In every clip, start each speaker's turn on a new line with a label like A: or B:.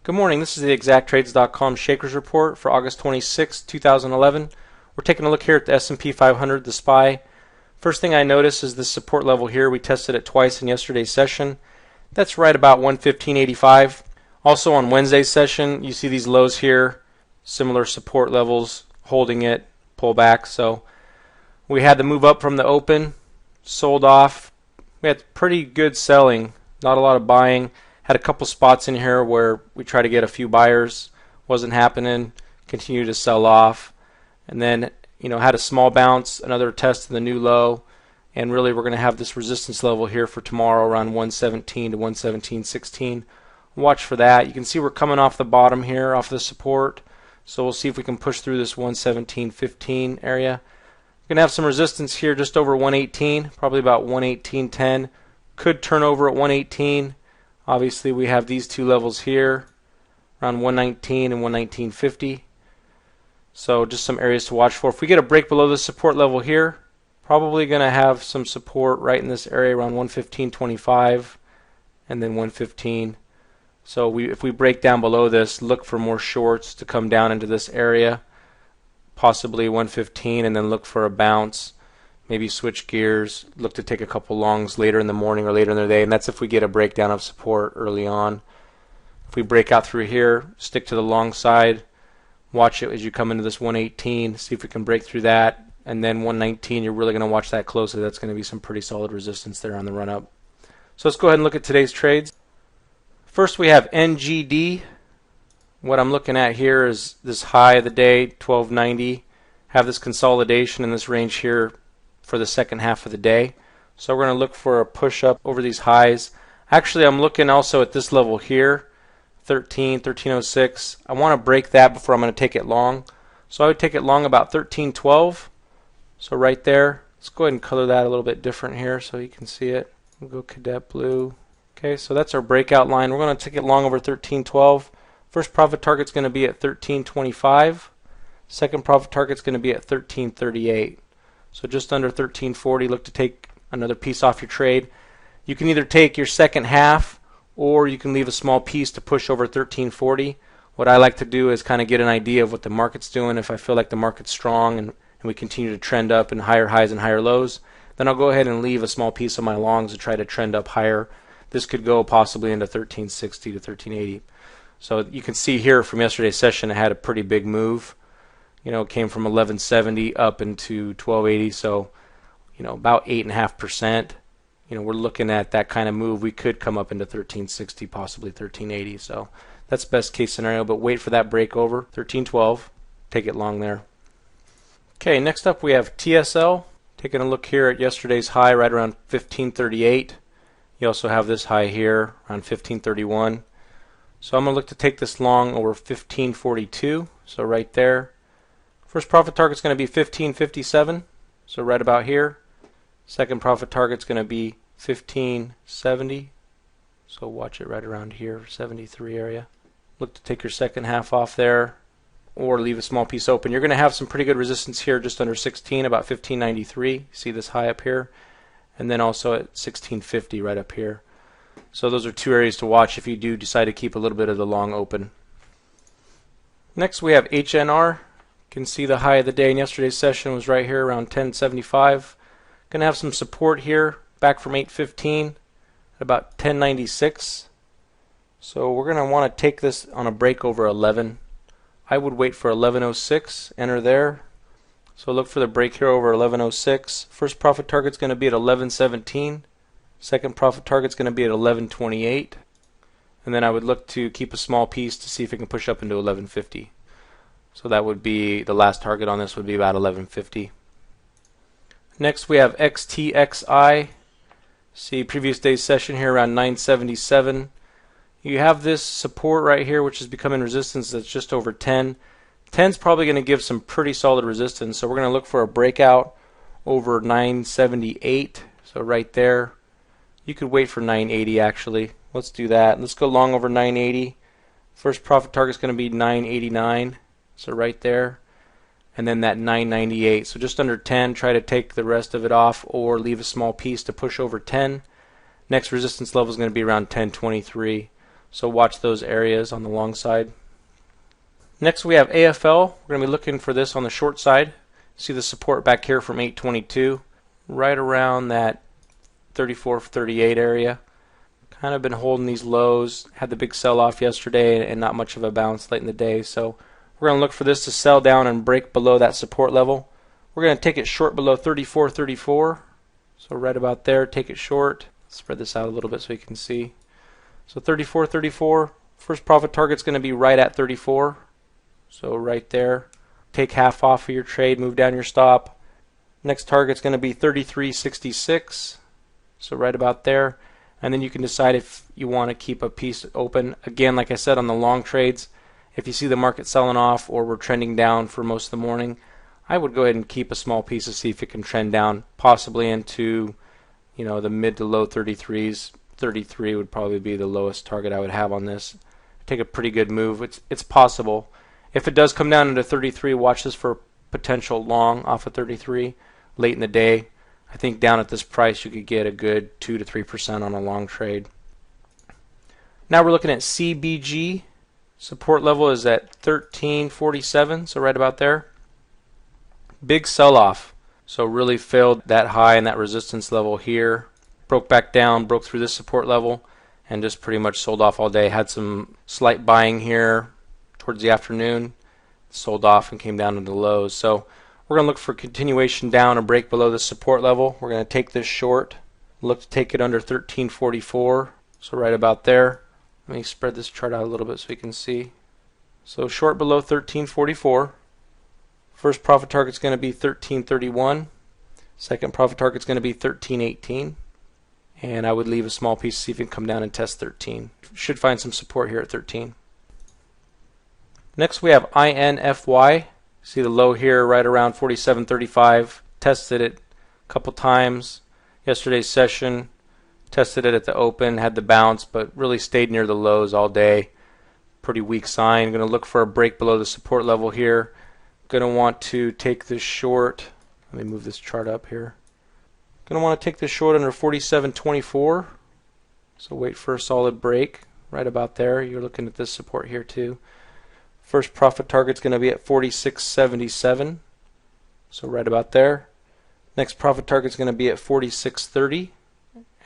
A: Good morning, this is the ExactTrades.com Shakers Report for August 26, 2011. We're taking a look here at the S&P 500, the SPY. First thing I notice is this support level here. We tested it twice in yesterday's session. That's right about 115.85. Also on Wednesday's session, you see these lows here, similar support levels, holding it, pull back. So we had to move up from the open, sold off. We had pretty good selling, not a lot of buying. Had a couple spots in here where we tried to get a few buyers, wasn't happening, continued to sell off, and then had a small bounce, another test of the new low, and really we're going to have this resistance level here for tomorrow around 117 to 117.16. Watch for that. You can see we're coming off the bottom here, off the support, so we'll see if we can push through this 117.15 area. We're going to have some resistance here just over 118, probably about 118.10. Could turn over at 118. Obviously, we have these two levels here, around 119 and 119.50. So just some areas to watch for. If we get a break below the support level here, probably going to have some support right in this area around 115.25 and then 115. So if we break down below this, look for more shorts to come down into this area, possibly 115, and then look for a bounce. Maybe switch gears, look to take a couple longs later in the morning or later in the day, and that's if we get a breakdown of support early on. If we break out through here, stick to the long side, watch it as you come into this 118, see if we can break through that, and then 119, you're really going to watch that closely. That's going to be some pretty solid resistance there on the run up. So let's go ahead and look at today's trades. First we have NGD. What I'm looking at here is this high of the day, 1290. Have this consolidation in this range here for the second half of the day. So we're going to look for a push up over these highs. Actually, I'm looking also at this level here, 1306. I want to break that before I'm going to take it long. So I would take it long about 1312. So right there. Let's go ahead and color that a little bit different here so you can see it. We'll go cadet blue. Okay, so that's our breakout line. We're going to take it long over 1312. First profit target is going to be at 1325. Second profit target is going to be at 1338. So just under 1340, look to take another piece off your trade. You can either take your second half or you can leave a small piece to push over 1340. What I like to do is kind of get an idea of what the market's doing. If I feel like the market's strong and we continue to trend up in higher highs and higher lows, then I'll go ahead and leave a small piece of my longs to try to trend up higher. This could go possibly into 1360 to 1380. So you can see here from yesterday's session it had a pretty big move. It came from 1170 up into 1280, so about 8.5%. We're looking at that kind of move. We could come up into 1360, possibly 1380. So that's best case scenario, but wait for that break over 1312. Take it long there. Okay, next up we have TSL. Taking a look here at yesterday's high right around 1538. You also have this high here around 1531. So I'm going to look to take this long over 1542. So right there. First profit target is going to be 1557, so right about here. Second profit target is going to be 1570, so watch it right around here, 73 area. Look to take your second half off there or leave a small piece open. You're going to have some pretty good resistance here just under 16, about 1593. See this high up here? And then also at 1650 right up here. So those are two areas to watch if you do decide to keep a little bit of the long open. Next we have HNR. You can see the high of the day in yesterday's session was right here around 1075. Going to have some support here back from 815 at about 1096. So we're going to want to take this on a break over 11. I would wait for 1106, enter there. So look for the break here over 1106. First profit target is going to be at 1117. Second profit target is going to be at 1128. And then I would look to keep a small piece to see if it can push up into 1150. So that would be the last target on this would be about 1150. Next we have XTXI. See previous day's session here around 977. You have this support right here which is becoming resistance that's just over 10. 10 is probably going to give some pretty solid resistance. So we're going to look for a breakout over 978. So right there. You could wait for 980 actually. Let's do that. Let's go long over 980. First profit target is going to be 989. So right there, and then that 998. So just under 10, try to take the rest of it off or leave a small piece to push over 10. Next resistance level is going to be around 1023. So watch those areas on the long side. Next we have AFL. We're going to be looking for this on the short side. See the support back here from 822, right around that 34.38 area. Kind of been holding these lows. Had the big sell-off yesterday and not much of a bounce late in the day. So we're going to look for this to sell down and break below that support level. We're going to take it short below 34.34. So right about there, take it short. Spread this out a little bit so you can see. So 34.34. First profit target's going to be right at 34. So right there. Take half off of your trade, move down your stop. Next target's going to be 33.66. So right about there. And then you can decide if you want to keep a piece open. Again, like I said, on the long trades, if you see the market selling off or we're trending down for most of the morning, I would go ahead and keep a small piece to see if it can trend down, possibly into, the mid to low 33s. 33 would probably be the lowest target I would have on this. Take a pretty good move. It's possible. If it does come down into 33, watch this for potential long off of 33 late in the day. I think down at this price you could get a good 2 to 3% on a long trade. Now we're looking at CBG. Support level is at 13.47, so right about there. Big sell-off. So really failed that high and that resistance level here. Broke back down, broke through this support level, and just pretty much sold off all day. Had some slight buying here towards the afternoon. Sold off and came down into the lows. So we're going to look for continuation down and break below the support level. We're going to take this short. Look to take it under 13.44. So right about there. Let me spread this chart out a little bit so you can see. So short below 13.44. First profit target is going to be 13.31. Second profit target is going to be 13.18. And I would leave a small piece to see if you can come down and test 13. Should find some support here at 13. Next we have INFY. See the low here right around 47.35. Tested it a couple times. Yesterday's session, tested it at the open, had the bounce, but really stayed near the lows all day. Pretty weak sign. Going to look for a break below the support level here. Going to want to take this short. Let me move this chart up here. Going to want to take this short under 47.24. So wait for a solid break right about there. You're looking at this support here too. First profit target's going to be at 46.77. So right about there. Next profit target's going to be at 46.30.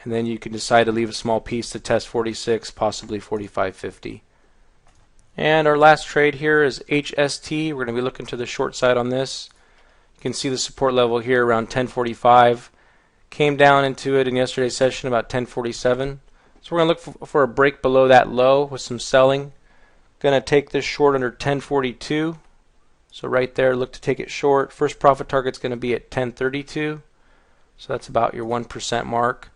A: And then you can decide to leave a small piece to test 46, possibly 45.50. And our last trade here is HST. We're going to be looking to the short side on this. You can see the support level here around 10.45. Came down into it in yesterday's session about 10.47. So we're going to look for a break below that low with some selling. Going to take this short under 10.42. So right there, look to take it short. First profit target's going to be at 10.32. So that's about your 1% mark.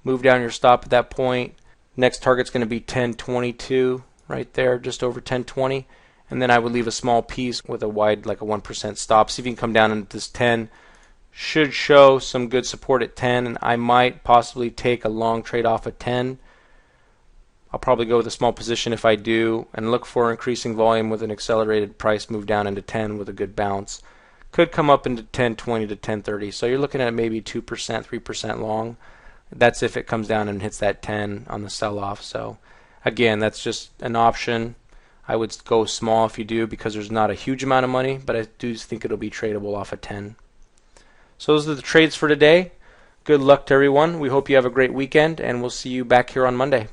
A: Move down your stop at that point. Next target's going to be 10.22 right there, just over 10.20. And then I would leave a small piece with a wide, like a 1% stop. See if you can come down into this 10. Should show some good support at 10, and I might possibly take a long trade off at 10. I'll probably go with a small position if I do, and look for increasing volume with an accelerated price move down into 10 with a good bounce. Could come up into 10.20 to 10.30. So you're looking at maybe 2%, 3% long. That's if it comes down and hits that 10 on the sell-off. So again, that's just an option. I would go small if you do because there's not a huge amount of money, but I do think it'll be tradable off of 10. So those are the trades for today. Good luck to everyone. We hope you have a great weekend, and we'll see you back here on Monday.